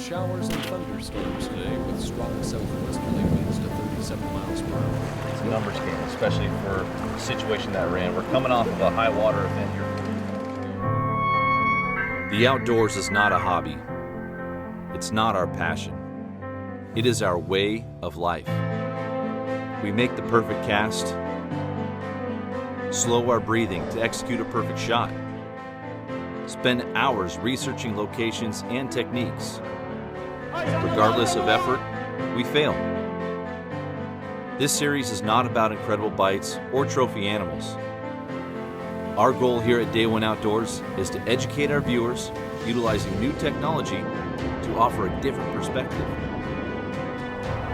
showers and thunderstorms today with strong southwesterly winds to 37 miles per hour. It's a numbers game, especially for the situation that we're in. We're coming off of a high water event here. The outdoors is not a hobby. It's not our passion. It is our way of life. We make the perfect cast, slow our breathing to execute a perfect shot, spend hours researching locations and techniques. Regardless of effort, we fail. This series is not about incredible bites or trophy animals. Our goal here at Day One Outdoors is to educate our viewers utilizing new technology to offer a different perspective.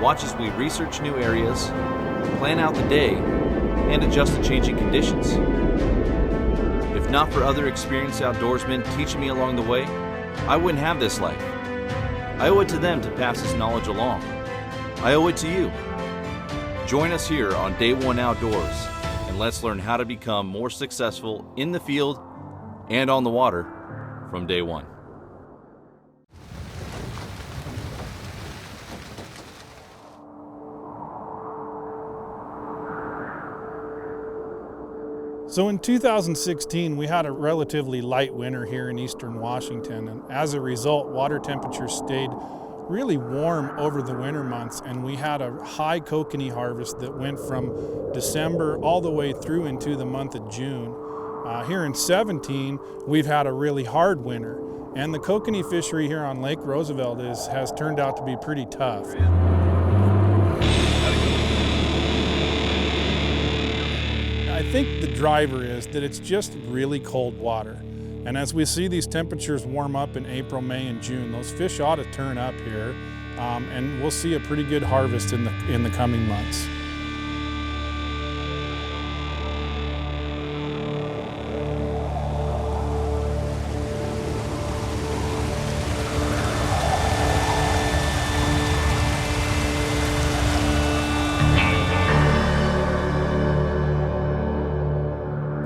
Watch as we research new areas, plan out the day, and adjust to changing conditions. If not for other experienced outdoorsmen teaching me along the way, I wouldn't have this life. I owe it to them to pass this knowledge along. I owe it to you. Join us here on Day One Outdoors, and let's learn how to become more successful in the field and on the water from day one. So in 2016, we had a relatively light winter here in eastern Washington, and as a result, water temperatures stayed really warm over the winter months, and we had a high kokanee harvest that went from December all the way through into the month of June. Here in 17, we've had a really hard winter, and the kokanee fishery here on Lake Roosevelt has turned out to be pretty tough. I think the driver is that it's just really cold water. And as we see these temperatures warm up in April, May, and June, those fish ought to turn up here, and we'll see a pretty good harvest in the coming months.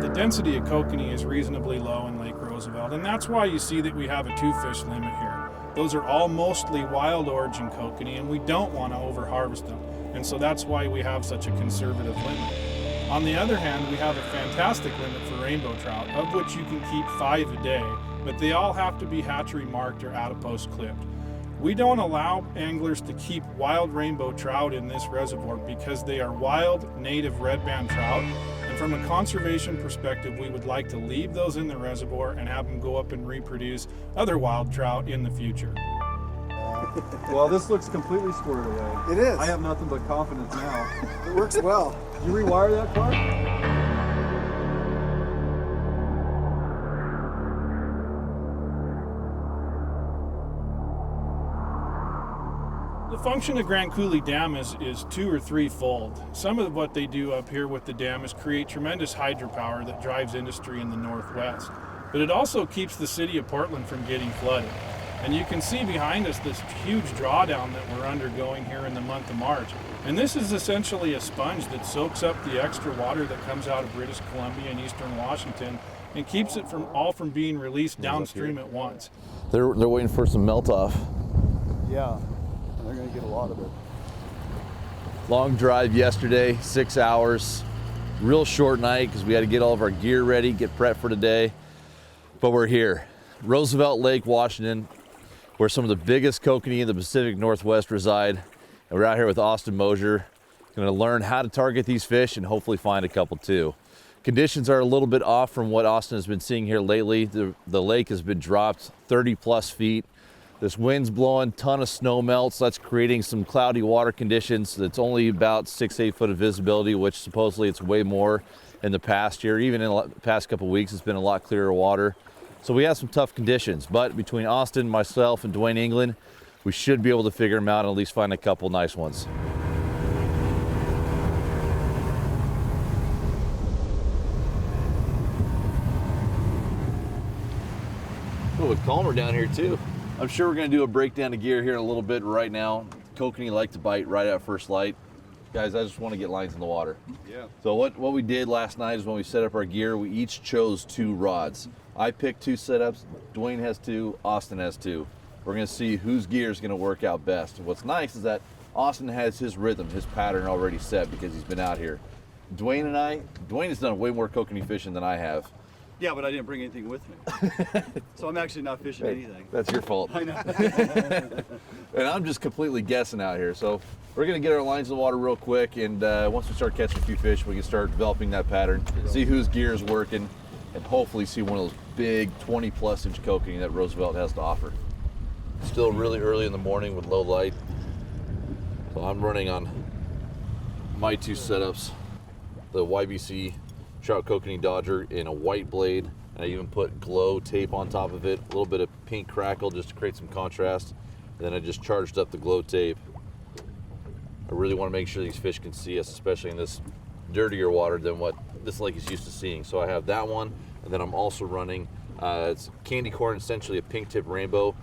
The density of kokanee is reasonably low in Lake Roosevelt, and that's why you see that we have a 2-fish limit here. Those are all mostly wild origin kokanee, and we don't want to over-harvest them, and so that's why we have such a conservative limit. On the other hand, we have a fantastic limit for rainbow trout, of which you can keep 5 a day, but they all have to be hatchery marked or adipose clipped. We don't allow anglers to keep wild rainbow trout in this reservoir because they are wild native red band trout. From a conservation perspective, we would like to leave those in the reservoir and have them go up and reproduce other wild trout in the future. Well, this looks completely squared away. It is. I have nothing but confidence now. It works well. Did you rewire that car? The function of Grand Coulee Dam is 2 or 3-fold. Some of what they do up here with the dam is create tremendous hydropower that drives industry in the Northwest. But it also keeps the city of Portland from getting flooded. And you can see behind us this huge drawdown that we're undergoing here in the month of March. And this is essentially a sponge that soaks up the extra water that comes out of British Columbia and eastern Washington and keeps it from being released downstream at once. They're waiting for some melt off. Yeah, they're going to get a lot of it. Long drive yesterday, 6 hours. Real short night because we had to get all of our gear ready, get prepped for today. But we're here. Roosevelt Lake, Washington, where some of the biggest kokanee in the Pacific Northwest reside. And we're out here with Austin Mosier. Going to learn how to target these fish and hopefully find a couple too. Conditions are a little bit off from what Austin has been seeing here lately. The lake has been dropped 30 plus feet. This wind's blowing, ton of snow melts. That's creating some cloudy water conditions. That's only about 6-8 foot of visibility, which supposedly it's way more in the past year. Even in the past couple weeks, it's been a lot clearer water. So we have some tough conditions, but between Austin, myself, and Dwayne England, we should be able to figure them out and at least find a couple nice ones. A little bit calmer down here too. I'm sure we're gonna do a breakdown of gear here in a little bit. Right now, kokanee like to bite right at first light. Guys, I just want to get lines in the water. Yeah. So what we did last night is when we set up our gear, we each chose 2 rods. I picked 2 setups, Dwayne has 2, Austin has 2. We're gonna see whose gear is gonna work out best. And what's nice is that Austin has his rhythm, his pattern already set because he's been out here. Dwayne has done way more kokanee fishing than I have. Yeah, but I didn't bring anything with me. So I'm actually not fishing anything. That's your fault. I know. And I'm just completely guessing out here. So we're gonna get our lines in the water real quick, and once we start catching a few fish, we can start developing that pattern, see whose gear is working, and hopefully see one of those big 20+ inch kokanee that Roosevelt has to offer. Still really early in the morning with low light. So I'm running on my two setups, the YBC Trout Kokanee Dodger in a white blade, and I even put glow tape on top of it, a little bit of pink crackle just to create some contrast, and then I just charged up the glow tape. I really want to make sure these fish can see us, especially in this dirtier water than what this lake is used to seeing. So I have that one, and then I'm also running, it's candy corn, essentially a pink tip rainbow,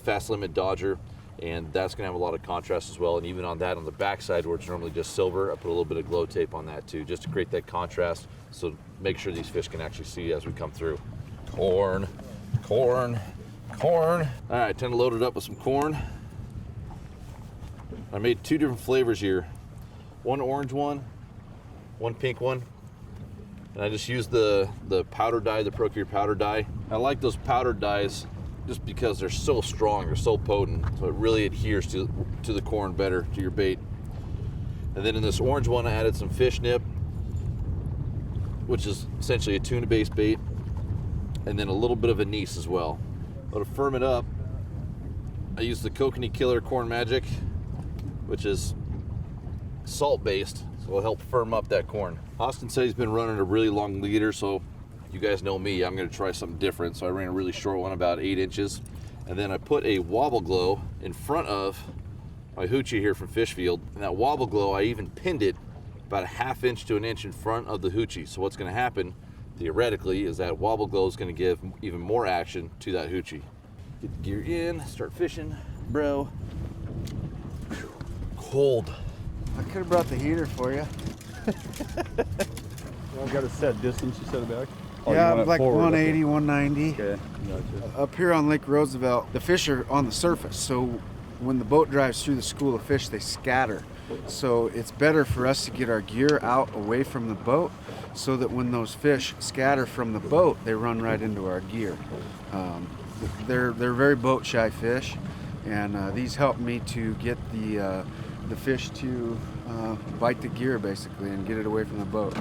fast limit Dodger, and that's gonna have a lot of contrast as well. And even on that, on the backside where it's normally just silver, I put a little bit of glow tape on that too, just to create that contrast. So make sure these fish can actually see as we come through. Corn, corn, corn. All right, time to load it up with some corn. I made 2 different flavors here. One orange one pink one. And I just used the powder dye, the Procure powder dye. I like those powdered dyes just because they're so strong, they're so potent, so it really adheres to the corn better, to your bait. And then in this orange one, I added some fish nip, which is essentially a tuna-based bait, and then a little bit of anise as well. But to firm it up, I used the Kokanee Killer Corn Magic, which is salt-based, so it'll help firm up that corn. Austin said he's been running a really long leader, so you guys know me, I'm gonna try something different. So I ran a really short one, about 8 inches. And then I put a wobble glow in front of my hoochie here from Fishfield. And that wobble glow, I even pinned it about a 1/2 inch to 1 inch in front of the hoochie. So what's gonna happen, theoretically, is that wobble glow is gonna give even more action to that hoochie. Get the gear in, start fishing, bro. Cold. I could have brought the heater for you. Well, I've got a set distance, you set it back? Oh, Yeah, you want it like forward, 180, 190. Okay, gotcha. Up here on Lake Roosevelt, the fish are on the surface. So when the boat drives through the school of fish, they scatter. So it's better for us to get our gear out away from the boat so that when those fish scatter from the boat, they run right into our gear. They're very boat shy fish, and these help me to get the fish to bite the gear basically and get it away from the boat.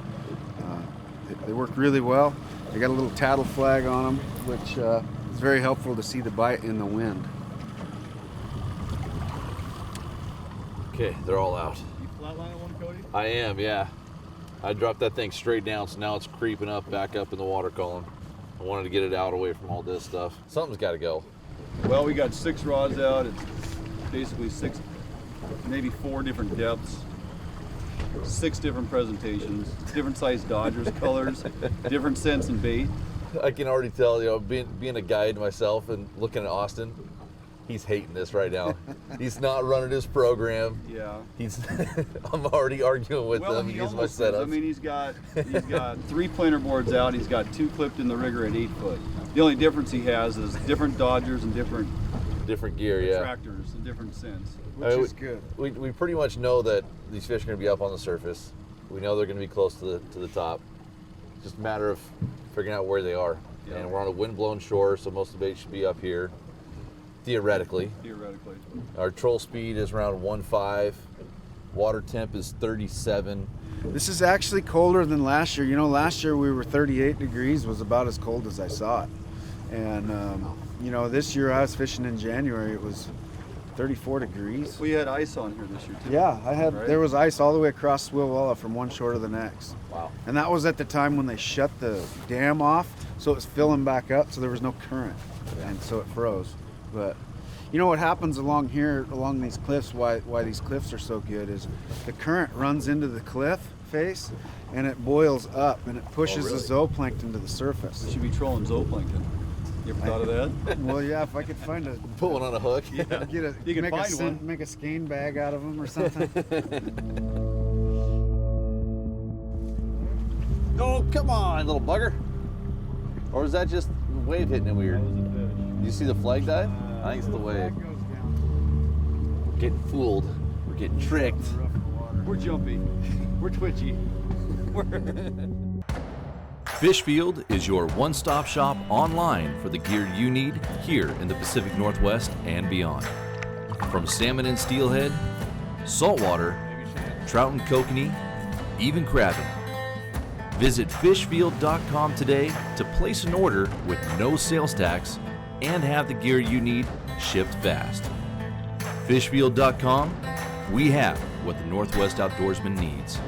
They work really well. They got a little tattle flag on them, which is very helpful to see the bite in the wind. Okay, they're all out. You flatline on one, Cody? I am, yeah. I dropped that thing straight down, so now it's creeping up, back up in the water column. I wanted to get it out away from all this stuff. Something's got to go. Well, we got 6 rods out. It's basically 6, maybe 4 different depths, 6 different presentations, different size Dodgers, colors, different scents and bait. I can already tell, you know, being a guide myself and looking at Austin, he's hating this right now. He's not running his program. Yeah. I'm already arguing with Well, him. he He's my almost is. setups. I mean, he's got 3 planer boards out. He's got 2 clipped in the rigger at 8 foot. The only difference he has is different Dodgers and different gear, yeah. tractors and different scents. Which is good. We pretty much know that these fish are going to be up on the surface. We know they're going to be close to the top. It's just a matter of figuring out where they are. Yeah. And we're on a wind-blown shore, so most of the bait should be up here, theoretically. Theoretically. Our troll speed is around 1.5. Water temp is 37. This is actually colder than last year. You know, last year we were 38 degrees, was about as cold as I saw it. And, you know, this year I was fishing in January, it was 34 degrees. We had ice on here this year too. Yeah, Right? there was ice all the way across Swilwalla from one shore to the next. Wow. And that was at the time when they shut the dam off, so it was filling back up, so there was no current, and so it froze. But you know what happens along here, along these cliffs, why these cliffs are so good is the current runs into the cliff face, and it boils up, and it pushes really? the zooplankton to the surface. We should be trolling zooplankton. You ever thought of that? Well, yeah, if I could find a Put one on a hook. Yeah. get a You can make, find one. make a skein bag out of them or something. Oh, come on, little bugger. Or is that just wave hitting it weird? That was a fish. Do you see the flag dive? I think it's the wave. We're getting fooled. We're getting tricked. We're jumpy. We're twitchy. Fishfield is your one-stop shop online for the gear you need here in the Pacific Northwest and beyond. From salmon and steelhead, saltwater, trout and kokanee, even crabbing. Visit fishfield.com today to place an order with no sales tax and have the gear you need shipped fast. Fishfield.com, we have what the Northwest outdoorsman needs.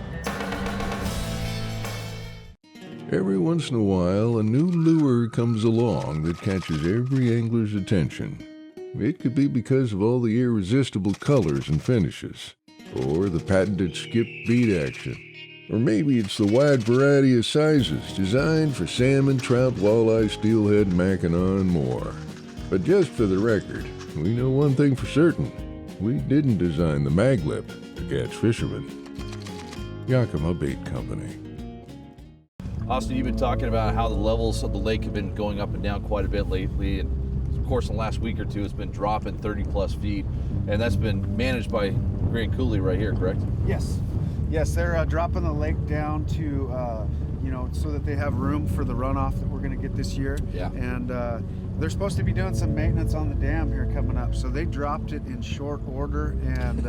Every once in a while, a new lure comes along that catches every angler's attention. It could be because of all the irresistible colors and finishes, or the patented skip beat action. Or maybe it's the wide variety of sizes designed for salmon, trout, walleye, steelhead, mackinaw, and more. But just for the record, we know one thing for certain. We didn't design the maglip to catch fishermen. Yakima Bait Company. Austin, you've been talking about how the levels of the lake have been going up and down quite a bit lately, and of course in the last week or two it's been dropping 30 plus feet, and that's been managed by Grand Coulee right here, correct? Yes, they're dropping the lake down to, so that they have room for the runoff that we're going to get this year. Yeah. And they're supposed to be doing some maintenance on the dam here coming up. So they dropped it in short order, and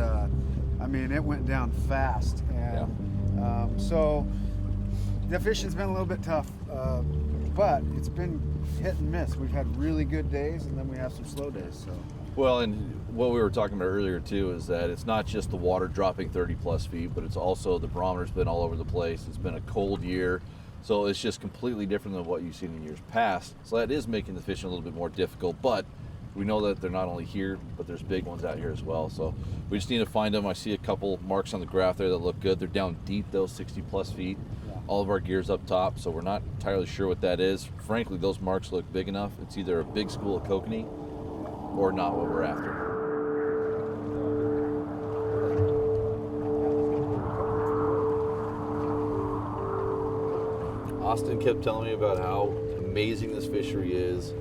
it went down fast. And so the fishing's been a little bit tough, but it's been hit and miss. We've had really good days, and then we have some slow days. So. Well, and what we were talking about earlier too is that it's not just the water dropping 30 plus feet, but it's also the barometer's been all over the place. It's been a cold year, so it's just completely different than what you've seen in years past. So that is making the fishing a little bit more difficult, but we know that they're not only here, but there's big ones out here as well. So we just need to find them. I see a couple marks on the graph there that look good. They're down deep though, 60 plus feet. All of our gear's up top, so we're not entirely sure what that is. Frankly, those marks look big enough. It's either a big school of kokanee or not what we're after. Austin kept telling me about how amazing this fishery is.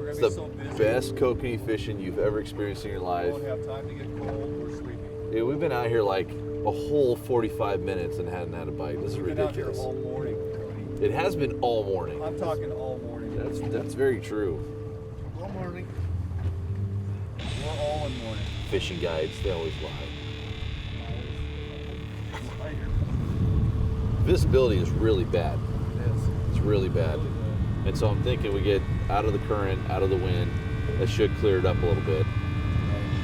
It's the best kokanee fishing you've ever experienced in your life. We don't have time to get cold. We're sleepy. Yeah, we've been out here like a whole 45 minutes and hadn't had a bite. This is ridiculous. Been out here all morning. It has been all morning. I'm talking all morning. That's very true. All morning. We're all in morning. Fishing guides, they always lie. Visibility is really bad. It's really bad. And so I'm thinking we get out of the current, out of the wind, that should clear it up a little bit.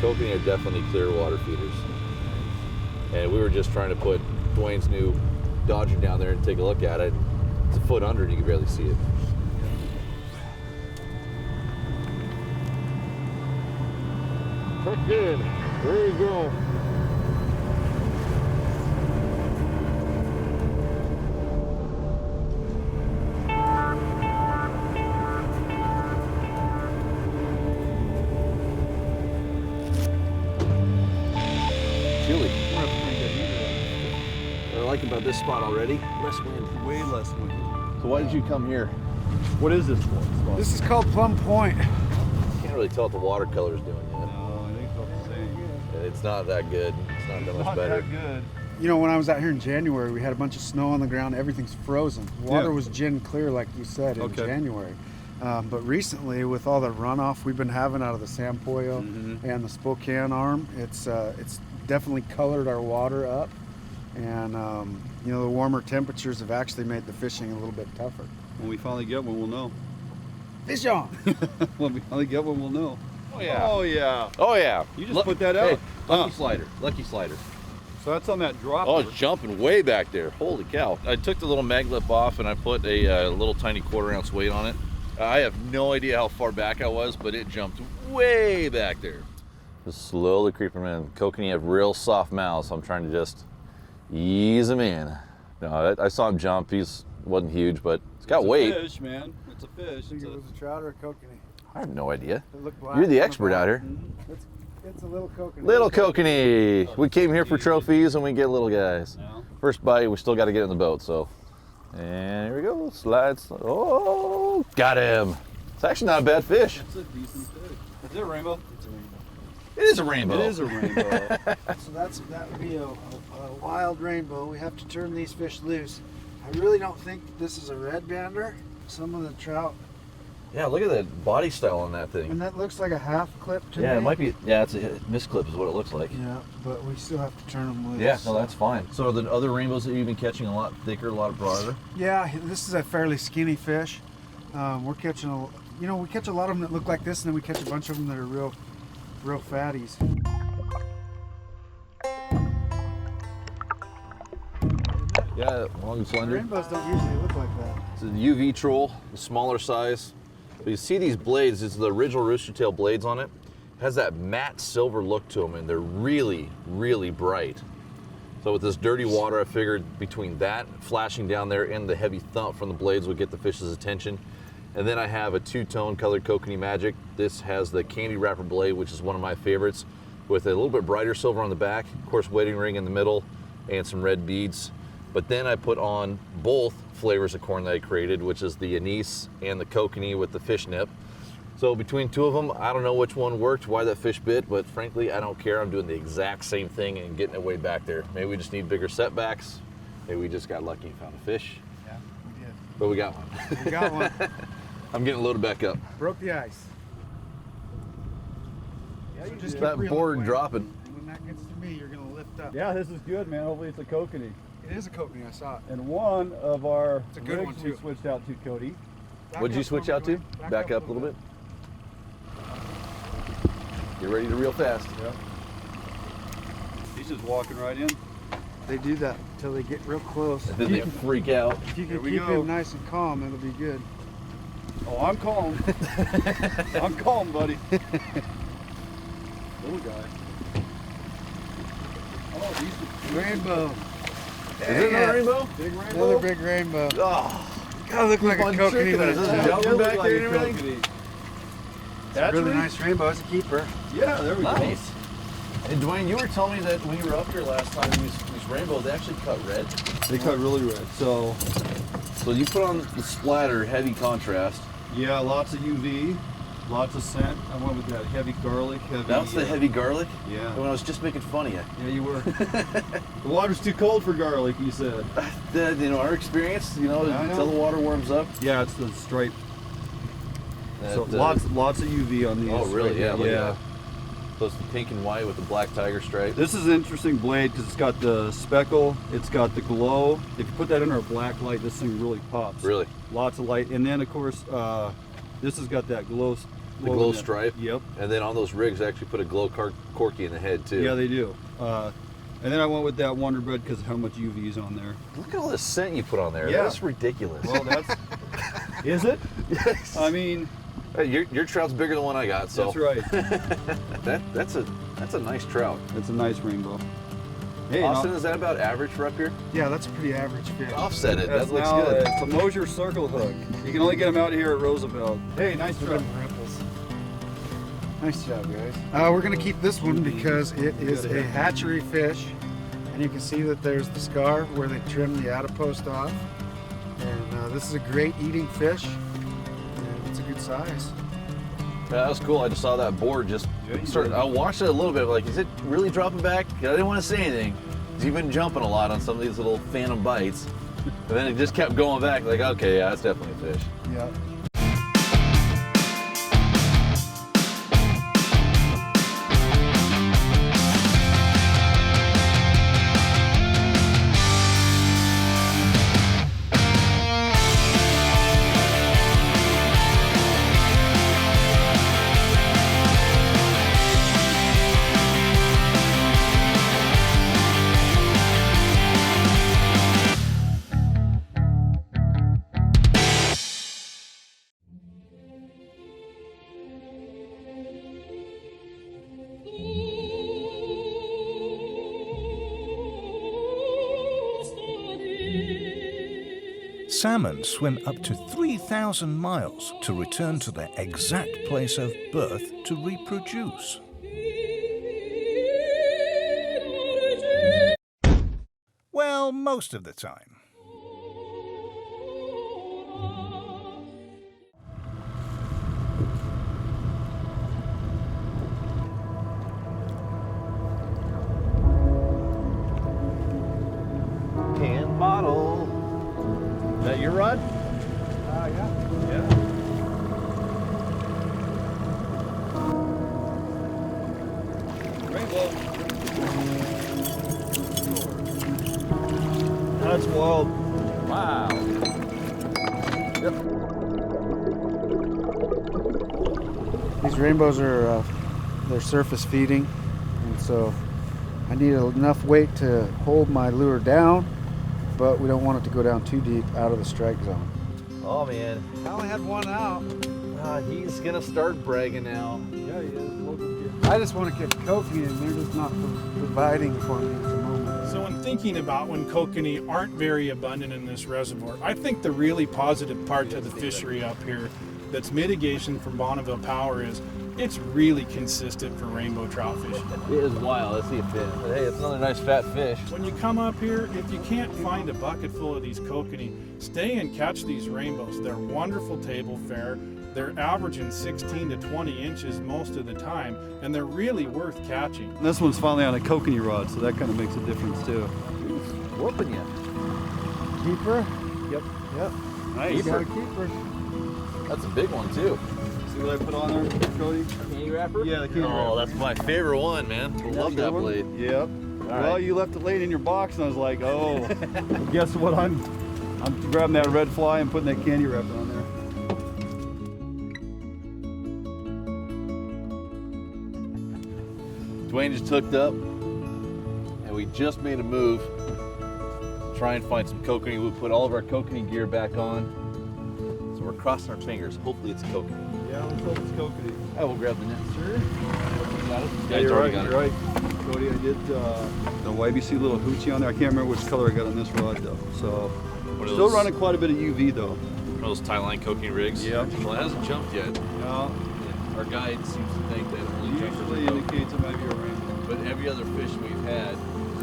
Kokanee are definitely clear water feeders. And we were just trying to put Dwayne's new Dodger down there and take a look at it. It's a foot under and you can barely see it. That's good. There you go. Chilly. What I like about this spot already, less wind. Way less wind. So why did you come here? What is this spot? This is called Plum Point. Can't really tell what the watercolor's doing yet. No, I think it's about the same. It's not that good. It's not that much Not better. that good. You know, when I was out here in January, we had a bunch of snow on the ground. Everything's frozen. Water Yeah. was gin clear, like you said, in Okay. January. But recently, with all the runoff we've been having out of the Sampoyo and the Spokane arm, it's definitely colored our water up. And, the warmer temperatures have actually made the fishing a little bit tougher. When we finally get one, we'll know. Fish on! When we finally get one, we'll know. Oh yeah. Oh yeah. Oh yeah. You just put that out. Hey, lucky Huh. slider. Lucky slider. So that's on that drop. Oh, it's jumping way back there. Holy cow. I took the little mag lip off and I put a little tiny 1/4 ounce weight on it. I have no idea how far back I was, but it jumped way back there. Just slowly creeping in. Kokanee have real soft mouths, so I'm trying to just ease him in. No, I saw him jump. Wasn't huge, but it's got weight. It's a fish, man. It's a fish. Think it was a trout or a kokanee? I have no idea. It looked black You're the on expert out here. It's a little kokanee. Little kokanee. We came here for trophies and we get little guys. No. First bite, we still got to get in the boat, so. And here we go, slides. Oh, got him. It's actually not a bad fish. It's a decent fish. Is it a rainbow? It's a rainbow. It is a rainbow. It is a rainbow. So that would be a wild rainbow. We have to turn these fish loose. I really don't think that this is a red bander. Some of the trout, Yeah, look at that body style on that thing. and that looks like a half clip to me. Yeah, it might be. Yeah, it's a misclip is what it looks like. Yeah, but we still have to turn them loose. Yeah, no, that's fine. So are the other rainbows that you've been catching a lot thicker, a lot broader? Yeah, this is a fairly skinny fish. We're catching we catch a lot of them that look like this, and then we catch a bunch of them that are real fatties. Yeah, long and slender. Rainbows don't usually look like that. It's a UV troll, a smaller size. But you see these blades, it's the original rooster tail blades on it. It has that matte silver look to them, and they're really, really bright. So with this dirty water, I figured between that flashing down there and the heavy thump from the blades would get the fish's attention. And then I have a two-tone colored Kokanee Magic. This has the candy wrapper blade, which is one of my favorites, with a little bit brighter silver on the back, of course wedding ring in the middle, and some red beads. But then I put on both flavors of corn that I created, which is the anise and the kokanee with the fish nip. So between two of them, I don't know which one worked, why that fish bit, but frankly, I don't care. I'm doing the exact same thing and getting it way back there. Maybe we just need bigger setbacks. Maybe we just got lucky and found a fish. Yeah, we did. But we got one. We got one. I'm getting loaded back up. Broke the ice. Yeah, you just That board dropping. When that gets to me, you're gonna lift up. Yeah, this is good, man. Hopefully it's a kokanee. It is a kokanee. I saw it. And one of our It's a good rigs one, we too. switched out to, Cody. What'd you switch out to? Back up a little bit. Get ready to reel fast. Yep. He's just walking right in. They do that until they get real close. And then they freak out. If you Here can we keep go. him nice and calm, it'll be good. Oh, I'm calm. I'm calm, buddy. Little guy. Oh, these Rainbow. Is it a rainbow? big rainbow. Another big rainbow. Oh, Gotta look like a on kokanee. tricking when us, it's isn't it? out. Jumping Look back like there a and everything? kokanee. It's a really nice rainbow. It's a keeper. Yeah, there we go. Nice. And Dwayne, you were telling me that when you were up here last time, these rainbows, they actually cut red. They cut really red. So, So you put on the splatter, heavy contrast. yeah, lots of UV, lots of scent. I went with that heavy garlic. That's the heavy garlic? Yeah. When I was just making fun of you. Yeah, you were. The water's too cold for garlic, you said. Our experience, I know. until the water warms up. Yeah, it's the stripe. So that, lots of UV on these. Oh, really? right Yeah, here. look at that. So it's the pink and white with the black tiger stripe. This is an interesting blade because it's got the speckle, it's got the glow. If you put that under a black light, this thing really pops. Really? Lots of light. And then, of course, this has got that glow. The glow in it. stripe? Yep. And then on those rigs, they actually put a glow corky in the head, too. Yeah, they do. And then I went with that Wonder Bread because of how much UV is on there. Look at all this scent you put on there. Yeah. That's ridiculous. Well, that's... Is it? Yes. I mean... Hey, your trout's bigger than one I got, so That's right. that's a nice trout. It's a nice rainbow. Hey, Austin, is that about average for up here? Yeah, that's a pretty average fish. Offset it. that's That looks now good. It's a Mosier circle hook. You can only get them out here at Roosevelt. Hey, nice Look trout. at them ripples. Nice job, guys. We're gonna keep this one because it is a hatchery fish, and you can see that there's the scar where they trim the adipose off. And this is a great eating fish, and it's a good size. Yeah, that was cool. I just saw that board just start. I watched it a little bit. Like, is it really dropping back? I didn't want to say anything because you've been jumping a lot on some of these little phantom bites. But then it just kept going back. Like, okay, yeah, that's definitely a fish. Yeah. Salmon swim up to 3,000 miles to return to their exact place of birth to reproduce. Well, most of the time. model. Is that your rod? Yeah. Rainbow. That's wild. Wow. Yep. These rainbows are they're surface feeding, and so I need enough weight to hold my lure down, but we don't want it to go down too deep out of the strike zone. Oh man, I only had one out. he's gonna start bragging now. Yeah, he is. I just want to catch kokanee, and they're just not providing for me at the moment. So when thinking about when kokanee aren't very abundant in this reservoir, I think the really positive part to the fishery up here that's mitigation from Bonneville Power is it's really consistent for rainbow trout fishing. It is wild. Let's see a fish. But hey, it's another nice fat fish. When you come up here, if you can't find a bucket full of these kokanee, stay and catch these rainbows. They're wonderful table fare. They're averaging 16 to 20 inches most of the time, and they're really worth catching. And this one's finally on a kokanee rod, so that kind of makes a difference too. Whooping you. Keeper? Yep. Yep. Nice. Got a keeper. That's a big one too. See what I put on there, Cody? Candy wrapper? Yeah, the candy Oh, wrapper. that's my favorite one, man. I love that blade. Yep. Well, right. you left it laying in your box, and I was like, oh, guess what? I'm grabbing that red fly and putting that candy wrapper on there. Dwayne just hooked up, and we just made a move to try and find some kokanee. We put all of our kokanee gear back on, so we're crossing our fingers. Hopefully it's kokanee. Yeah, let's hope it's kokanee. I will grab the net. Sure. Got it? Yeah, you're right. You're right. Cody, I did the YBC little hoochie on there. I can't remember which color I got on this rod though. So still running quite a bit of UV though. One of those tie line kokanee rigs. Yep. Well, it hasn't jumped yet. No, Our guide seems to think that it only jumps usually as a kokanee. indicates it might be a rainbow. But every other fish we've had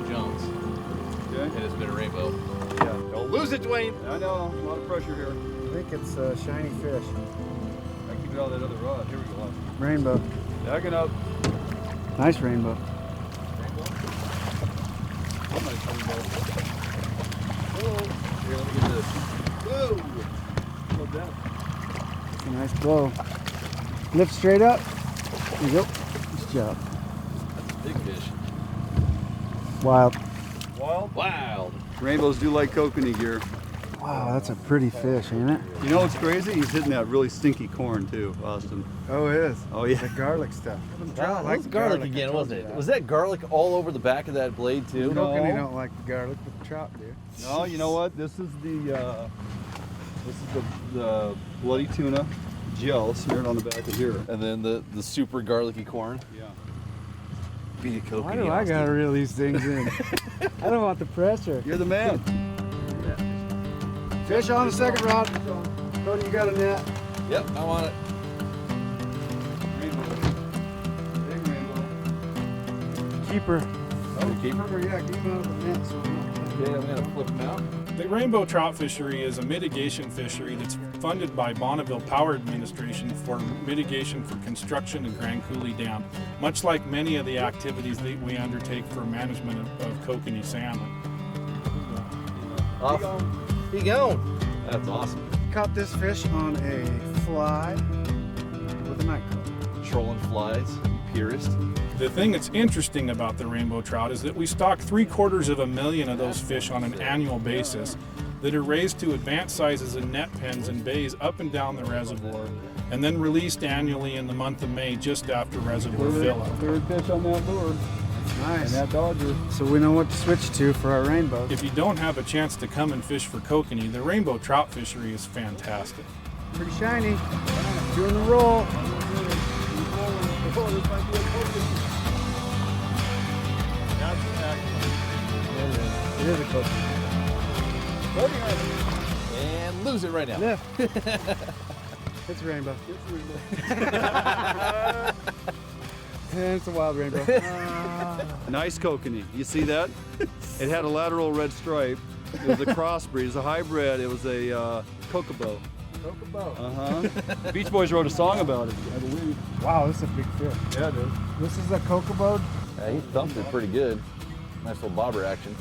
jumps, Okay. and it's been a rainbow. Yeah. Don't lose it, Dwayne. I know. A lot of pressure here. I think it's a shiny fish. I keep it out of that other rod. Here we go. Watch. Rainbow. Backing up. Nice rainbow. Oh, nice rainbow. Here, let me get this. Whoa! Slow down. It's a nice blow. Lift straight up. There you go. Nice job. Big fish. Wild. Wild. Wow. Rainbows do like kokanee gear. Wow, that's a pretty fish, ain't it? You know what's crazy? He's hitting that really stinky corn too, Austin. Oh, it is. Oh yeah. The garlic stuff. That like was garlic again, wasn't it? Was that garlic all over the back of that blade too? No. Kokanee don't like the garlic, but the trout do. No, you know what? This is the bloody tuna gel smeared on the back of here. And then the super garlicky corn. Yeah. Be a kokanee. Why do I gotta reel these things in? I don't want the pressure. You're the man. Fish on the second rod. Cody, you got a net. Yep, I want it. Rainbow. Big rainbow. Keeper. Oh, keeper? Yeah, keep him out of the net. So Yeah, I'm gonna flip him out. The rainbow trout fishery is a mitigation fishery that's funded by Bonneville Power Administration for mitigation for construction of Grand Coulee Dam, much like many of the activities that we undertake for management of kokanee salmon. Off. He gone. That's awesome. caught this fish on a fly with a night color. Trolling flies, you purist. The thing that's interesting about the rainbow trout is that we stock 750,000 of those fish on an annual basis that are raised to advanced sizes in net pens and bays up and down the reservoir, and then released annually in the month of May just after reservoir fill-up. Third fish on that lure. And Nice. that dodger. So we know what to switch to for our rainbows. If you don't have a chance to come and fish for kokanee, the rainbow trout fishery is fantastic. Pretty shiny. Doing the roll. It is a kokanee. And lose it right now. Lift. It's a rainbow. And it's a wild rainbow. Nice kokanee. You see that? It had a lateral red stripe. It was a crossbreed. It was a hybrid. It was a kokobo. Uh-huh. Beach Boys wrote a song about it, I believe. Wow, this is a big fish. Yeah, it is. This is a kokobo. Yeah, he thumped it pretty good. Nice little bobber action.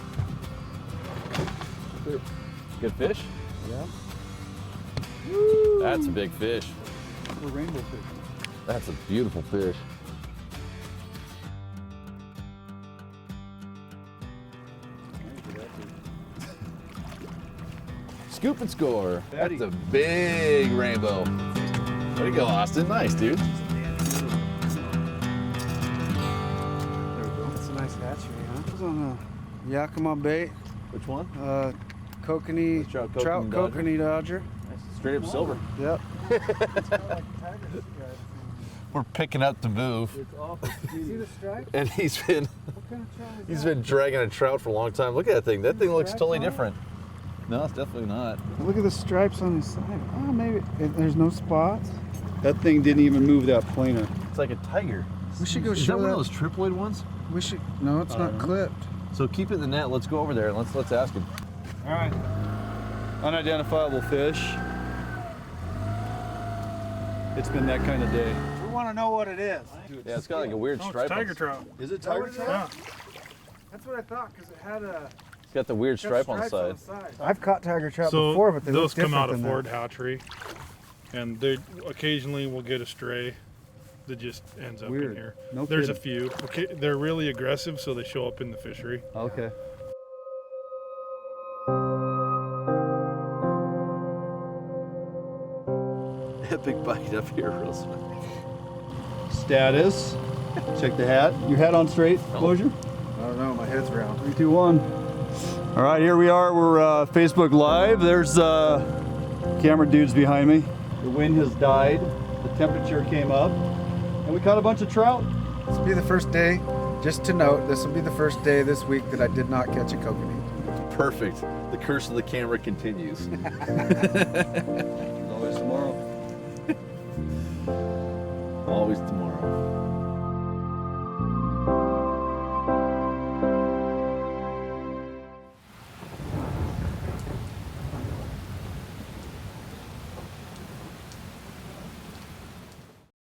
Good fish? Yeah. That's a big fish. We're rainbow fish. That's a beautiful fish. Scoop and score. Fatty. That's a big rainbow. Way to go, Austin. Nice, dude. There we go. That's a nice hatchery, huh? It was on a Yakima bait. Which one? Kokanee, Trout trout Kokanee Dodger. Kokanee Dodger. Straight up silver. Yep. We're picking up the move, It's awful. See the stripes? and he's been What kind of trout is he's that? been dragging a trout for a long time. Look at that thing. That thing looks Stripes totally on it? different. No, it's definitely not. Look at the stripes on his side. Oh, maybe there's no spots. That thing didn't even move that planer. It's like a tiger. We should go Is show that one that. of those triploid ones? We should. No, it's not clipped. So keep it in the net. Let's go over there and let's ask him. All right. Unidentifiable fish. It's been that kind of day. We want to know what it is. Yeah, it's got like a weird Oh, stripe. it's on tiger it. trout. Is it tiger what it trout? Yeah. That's what I thought because it had a. It's got the weird stripe on the side. I've caught tiger trout So before, but they those look come out of different Ford than hatchery, and they occasionally will get a stray that just ends up in Weird. here. No There's a kidding. few. Okay, they're really aggressive, so they show up in the fishery. Okay. Big bite up here, Roosevelt. Status. Check the hat. Your hat on straight, Closure? that. I don't know. My head's round. 3, 2, 1. All right, here we are. We're Facebook Live. There's camera dudes behind me. The wind has died. The temperature came up, and we caught a bunch of trout. This will be the first day. Just to note, this will be the first day this week that I did not catch a kokanee. Perfect. The curse of the camera continues.